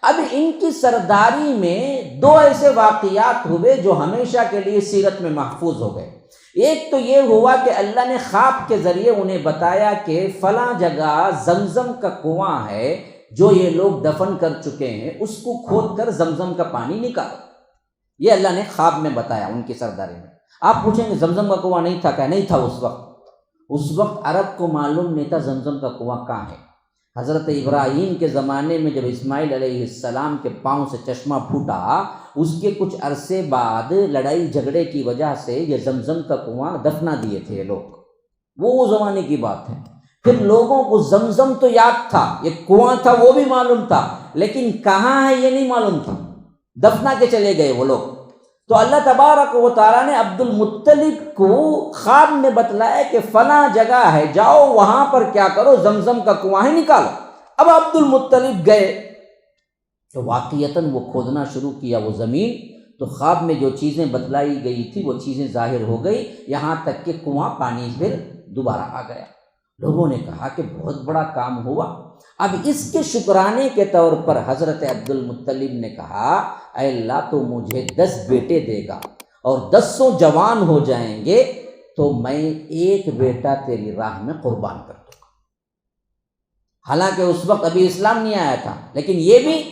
A: اب ان کی سرداری میں 2 ایسے واقعات ہوئے جو ہمیشہ کے لیے سیرت میں محفوظ ہو گئے. ایک تو یہ ہوا کہ اللہ نے خواب کے ذریعے انہیں بتایا کہ فلاں جگہ زمزم کا کنواں ہے جو یہ لوگ دفن کر چکے ہیں، اس کو کھود کر زمزم کا پانی نکالو. یہ اللہ نے خواب میں بتایا ان کی سرداری میں. آپ پوچھیں گے زمزم کا کنواں نہیں تھا کیا؟ نہیں تھا. اس وقت عرب کو معلوم نہیں تھا زمزم کا کنواں کہاں ہے. حضرت ابراہیم کے زمانے میں جب اسماعیل علیہ السلام کے پاؤں سے چشمہ پھوٹا، اس کے کچھ عرصے بعد لڑائی جھگڑے کی وجہ سے یہ زمزم کا کنواں دفنا دیے تھے لوگ. وہ زمانے کی بات ہے. پھر لوگوں کو زمزم تو یاد تھا، یہ کنواں تھا وہ بھی معلوم تھا، لیکن کہاں ہے یہ نہیں معلوم تھا. دفنا کے چلے گئے وہ لوگ. تو اللہ تبارک و تعالیٰ نے عبد المطلب کو خواب میں بتلایا کہ فلاں جگہ ہے، جاؤ وہاں پر کیا کرو، زمزم کا کنواں ہے نکالو. اب عبد المطلب گئے تو واقعتاً وہ کھودنا شروع کیا وہ زمین. تو خواب میں جو چیزیں بتلائی گئی تھی وہ چیزیں ظاہر ہو گئی، یہاں تک کہ کنواں پانی پھر دوبارہ آ گیا. لوگوں نے کہا کہ بہت بڑا کام ہوا. اب اس کے شکرانے کے طور پر حضرت عبد المطلب نے کہا اے اللہ تو مجھے 10 بیٹے دے گا اور 10 جوان ہو جائیں گے تو میں ایک بیٹا تیری راہ میں قربان کر دوں گا۔ حالانکہ اس وقت ابھی اسلام نہیں آیا تھا، لیکن یہ بھی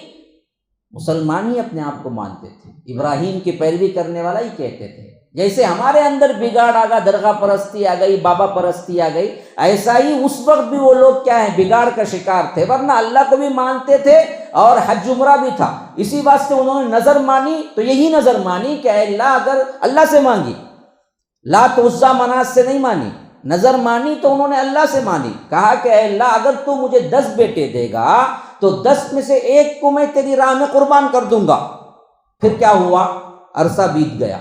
A: مسلمان ہی اپنے آپ کو مانتے تھے، ابراہیم کی پیروی کرنے والا ہی کہتے تھے۔ جیسے ہمارے اندر بگاڑ آ گیا، درگاہ پرستی آ گئی، بابا پرستی آ گئی، ایسا ہی اس وقت بھی وہ لوگ کیا ہیں، بگاڑ کا شکار تھے، ورنہ اللہ کو بھی مانتے تھے اور حج عمرہ بھی تھا۔ اسی واسطے انہوں نے نظر مانی، تو یہی نظر مانی کہ اے اللہ، اگر اللہ سے مانگی، لات عزیٰ منات سے نہیں مانی، نظر مانی تو انہوں نے اللہ سے مانی، کہا کہ اے اللہ اگر تو مجھے 10 بیٹے دے گا تو 10 میں سے ایک کو میں تیری راہ میں قربان کر دوں گا۔ پھر کیا ہوا، عرصہ بیت گیا،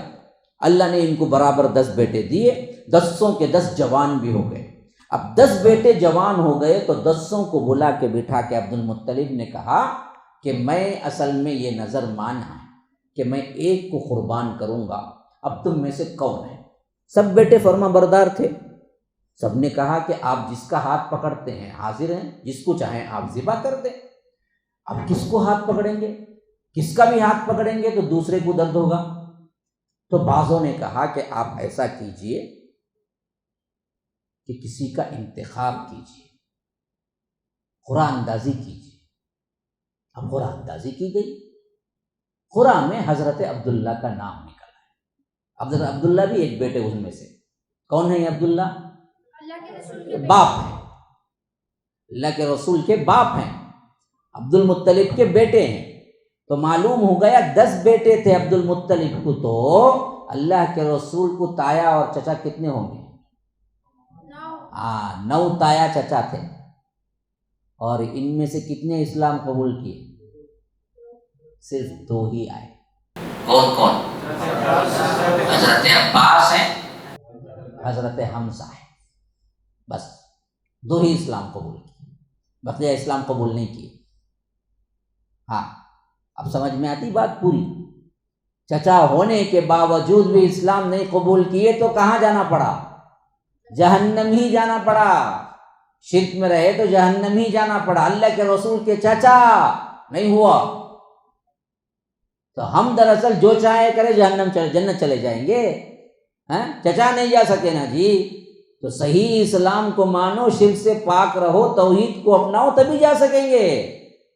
A: اللہ نے ان کو برابر 10 بیٹے دیے، 10 کے 10 جوان بھی ہو گئے۔ اب 10 بیٹے جوان ہو گئے تو 10 کو بلا کے بٹھا کے عبد المطلب نے کہا کہ میں اصل میں یہ نظر مانا ہے کہ میں ایک کو قربان کروں گا، اب تم میں سے کون ہے؟ سب بیٹے فرما بردار تھے، سب نے کہا کہ آپ جس کا ہاتھ پکڑتے ہیں حاضر ہیں، جس کو چاہیں آپ ذبح کر دیں۔ اب کس کو ہاتھ پکڑیں گے؟ کس کا بھی ہاتھ پکڑیں گے تو دوسرے کو درد ہوگا۔ تو بعضوں نے کہا کہ آپ ایسا کیجئے کہ کسی کا انتخاب کیجئے، قرآن اندازی کیجئے۔ اب قرآن اندازی کی گئی، قرآن میں حضرت عبداللہ کا نام نکلا ہے۔ حضرت عبداللہ بھی ایک بیٹے ان میں سے، کون ہے یہ عبداللہ؟
C: اللہ کے رسول کے
A: باپ ہیں، اللہ کے رسول کے باپ ہیں، عبد المطلب کے بیٹے ہیں۔ تو معلوم ہو گیا 10 بیٹے تھے عبد المطلب کو، تو اللہ کے رسول کو تایا اور چچا کتنے ہوں گے؟ 9 تایا چچا تھے، اور ان میں سے کتنے اسلام قبول کیے؟ صرف 2 ہی آئے۔ کون کون؟ حضرت عباس ہیں، حضرت حمزہ ہیں، بس 2 ہی اسلام قبول کیے، بقیہ اسلام قبول نہیں کیے۔ ہاں، اب سمجھ میں آتی بات پوری؟ چچا ہونے کے باوجود بھی اسلام نہیں قبول کیے تو کہاں جانا پڑا؟ جہنم ہی جانا پڑا۔ شرک میں رہے تو جہنم ہی جانا پڑا، اللہ کے رسول کے چچا نہیں ہوا تو ہم دراصل جو چاہے کرے جنت چلے جائیں گے، چچا نہیں جا سکے نا جی۔ تو صحیح اسلام کو مانو، شرک سے پاک رہو، توحید کو اپناؤ، تبھی جا سکیں گے،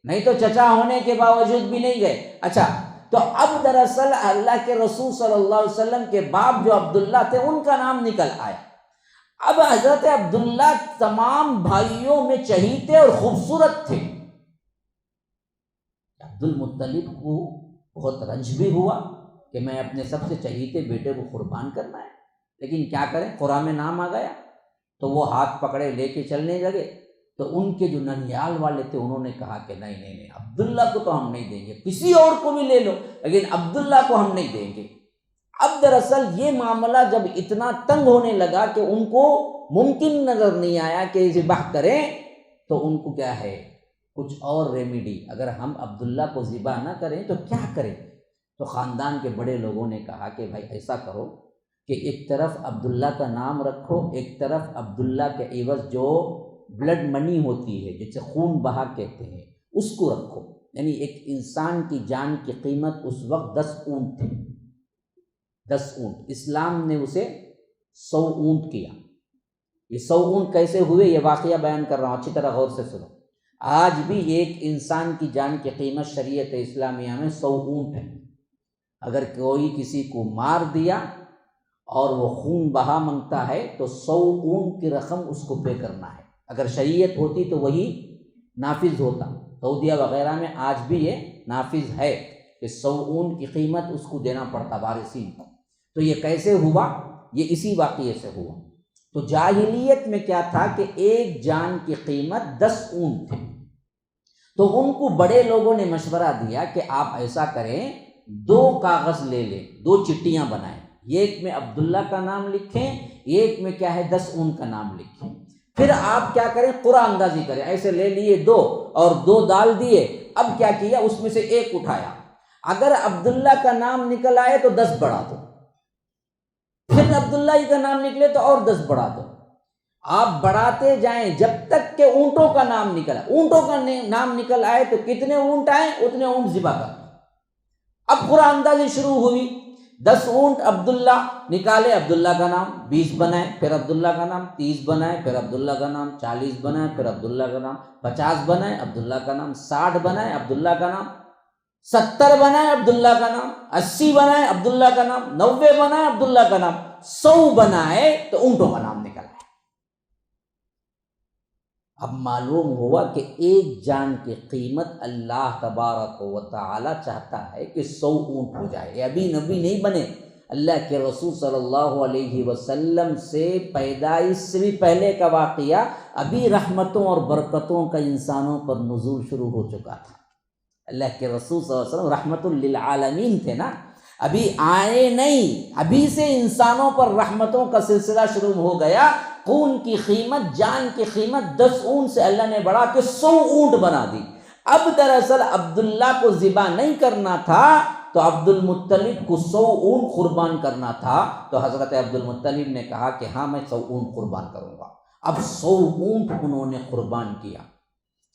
A: نہیں تو چچا ہونے کے باوجود بھی نہیں گئے۔ اچھا، تو اب دراصل اللہ کے رسول صلی اللہ علیہ وسلم کے باپ جو عبداللہ تھے ان کا نام نکل آیا۔ اب حضرت عبداللہ تمام بھائیوں میں چہیتے اور خوبصورت تھے۔ عبد المطلب کو بہت رنج بھی ہوا کہ میں اپنے سب سے چہیتے بیٹے کو قربان کرنا ہے، لیکن کیا کریں، قرآن میں نام آ گیا تو وہ ہاتھ پکڑے لے کے چلنے لگے۔ تو ان کے جو ننیال والے تھے انہوں نے کہا کہ نہیں، عبداللہ کو تو ہم نہیں دیں گے، کسی اور کو بھی لے لو لیکن عبداللہ کو ہم نہیں دیں گے۔ اب دراصل یہ معاملہ جب اتنا تنگ ہونے لگا کہ ان کو ممکن نظر نہیں آیا کہ ذبح کریں، تو ان کو کیا ہے، کچھ اور ریمیڈی، اگر ہم عبداللہ کو ذبح نہ کریں تو کیا کریں؟ تو خاندان کے بڑے لوگوں نے کہا کہ بھائی ایسا کرو کہ ایک طرف عبداللہ کا نام رکھو، ایک طرف عبداللہ کے عوض جو بلڈ منی ہوتی ہے جسے خون بہا کہتے ہیں اس کو رکھو۔ یعنی ایک انسان کی جان کی قیمت اس وقت 10 اونٹ تھی، 10 اونٹ، اسلام نے اسے 100 اونٹ کیا۔ یہ 100 اونٹ کیسے ہوئے یہ واقعہ بیان کر رہا ہوں، اچھی طرح غور سے سنو۔ آج بھی ایک انسان کی جان کی قیمت شریعت اسلامیہ میں 100 اونٹ ہے۔ اگر کوئی کسی کو مار دیا اور وہ خون بہا منگتا ہے تو 100 اونٹ کی رقم اس کو پے کرنا ہے۔ اگر شریعت ہوتی تو وہی نافذ ہوتا، سعودیہ وغیرہ میں آج بھی یہ نافذ ہے کہ 100 اونٹ کی قیمت اس کو دینا پڑتا وارثین کو۔ تو یہ کیسے ہوا؟ یہ اسی واقعے سے ہوا۔ تو جاہلیت میں کیا تھا کہ ایک جان کی قیمت 10 اونٹ تھی، تو ان کو بڑے لوگوں نے مشورہ دیا کہ آپ ایسا کریں، 2 کاغذ لے لیں، 2 چٹیاں بنائیں، ایک میں عبداللہ کا نام لکھیں، ایک میں کیا ہے 10 اونٹ کا نام لکھیں۔ پھر آپ کیا کریں، قرعہ اندازی کریں، ایسے لے لیے 2 اور 2 ڈال دیے۔ اب کیا کیا، اس میں سے ایک اٹھایا، اگر عبداللہ کا نام نکل آئے تو 10 بڑھا دو، پھر عبداللہ ہی کا نام نکلے تو اور 10 بڑھا دو۔ آپ بڑھاتے جائیں جب تک کہ اونٹوں کا نام نکل آئے، اونٹوں کا نام نکل آئے تو کتنے اونٹ آئے اتنے اونٹ ذبح کر دو۔ اب قرعہ اندازی شروع ہوئی، 10 اونٹ عبداللہ نکالے، عبداللہ کا نام 20 بنائے، پھر عبداللہ کا نام 30 بنائے، پھر عبداللہ کا نام 40 بنائے، پھر عبداللہ کا نام 50 بنائے، عبداللہ کا نام 60 بنائے، عبداللہ کا نام 70 بنائے، عبداللہ کا نام 80 بنائے، عبداللہ کا نام 90 بنائے، عبداللہ کا نام 100 بنائے، تو اونٹوں کا نام نکلا ہے۔ اب معلوم ہوا کہ ایک جان کی قیمت اللہ تبارک و تعالی چاہتا ہے کہ 100 اونٹ ہو جائے۔ یہ ابھی نبی نہیں بنے، اللہ کے رسول صلی اللہ علیہ وسلم سے پیدائش سے بھی پہلے کا واقعہ، ابھی رحمتوں اور برکتوں کا انسانوں پر نزول شروع ہو چکا تھا۔ اللہ کے رسول صلی اللہ علیہ وسلم رحمت للعالمین تھے نا، ابھی آئے نہیں، ابھی سے انسانوں پر رحمتوں کا سلسلہ شروع ہو گیا۔ خون کی قیمت، جان کی قیمت 10 اونٹ سے اللہ نے بڑھا کے 100 اونٹ بنا دی۔ اب دراصل عبداللہ کو ذبح نہیں کرنا تھا، تو عبد المطلب کو 100 اونٹ قربان کرنا تھا، تو حضرت عبد المطلب نے کہا کہ ہاں میں 100 اونٹ قربان کروں گا۔ اب 100 اونٹ انہوں نے قربان کیا۔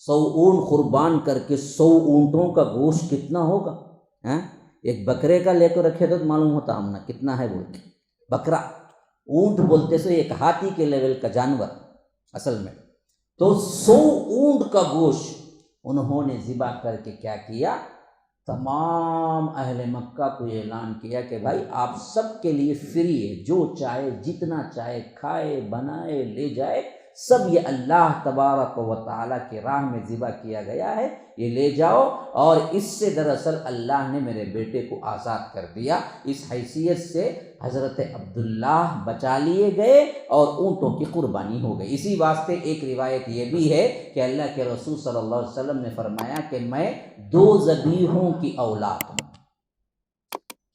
A: 100 اونٹ قربان کر کے 100 اونٹوں کا گوشت کتنا ہوگا؟ ایک بکرے کا لے کر رکھے تو معلوم ہوتا ہم نے کتنا ہے بول کے۔ بکرا، اونٹ بولتے سو ایک ہاتھی کے لیول کا جانور اصل میں۔ تو 100 اونٹ کا گوشت انہوں نے ذبح کر کے کیا کیا، تمام اہل مکہ کو اعلان کیا کہ بھائی آپ سب کے لیے فری ہے، جو چاہے جتنا چاہے کھائے بنائے لے جائے، سب یہ اللہ تبارک و تعالیٰ کی راہ میں ذبح کیا گیا ہے، یہ لے جاؤ۔ اور اس سے دراصل اللہ نے میرے بیٹے کو آزاد کر دیا۔ اس حیثیت سے حضرت عبداللہ بچا لیے گئے اور اونٹوں کی قربانی ہو گئی۔ اسی واسطے ایک روایت یہ بھی ہے کہ اللہ کے رسول صلی اللہ علیہ وسلم نے فرمایا کہ میں 2 ذبیحوں کی اولاد ہوں۔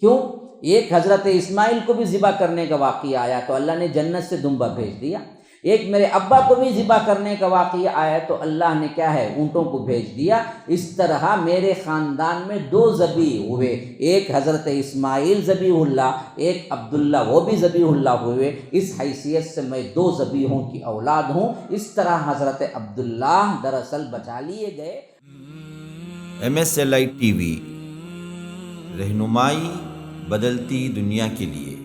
A: کیوں؟ ایک حضرت اسماعیل کو بھی ذبح کرنے کا واقعہ آیا تو اللہ نے جنت سے دمبا بھیج دیا، ایک میرے ابا کو بھی ذبح کرنے کا واقعہ آیا تو اللہ نے کیا ہے، اونٹوں کو بھیج دیا۔ اس طرح میرے خاندان میں 2 ذبیح ہوئے، ایک حضرت اسماعیل ذبیح اللہ، ایک عبداللہ وہ بھی ذبیح اللہ ہوئے۔ اس حیثیت سے میں 2 ذبیحوں کی اولاد ہوں۔ اس طرح حضرت عبداللہ دراصل بچا لیے گئے۔
B: MSLI TV رہنمائی بدلتی دنیا کے لیے۔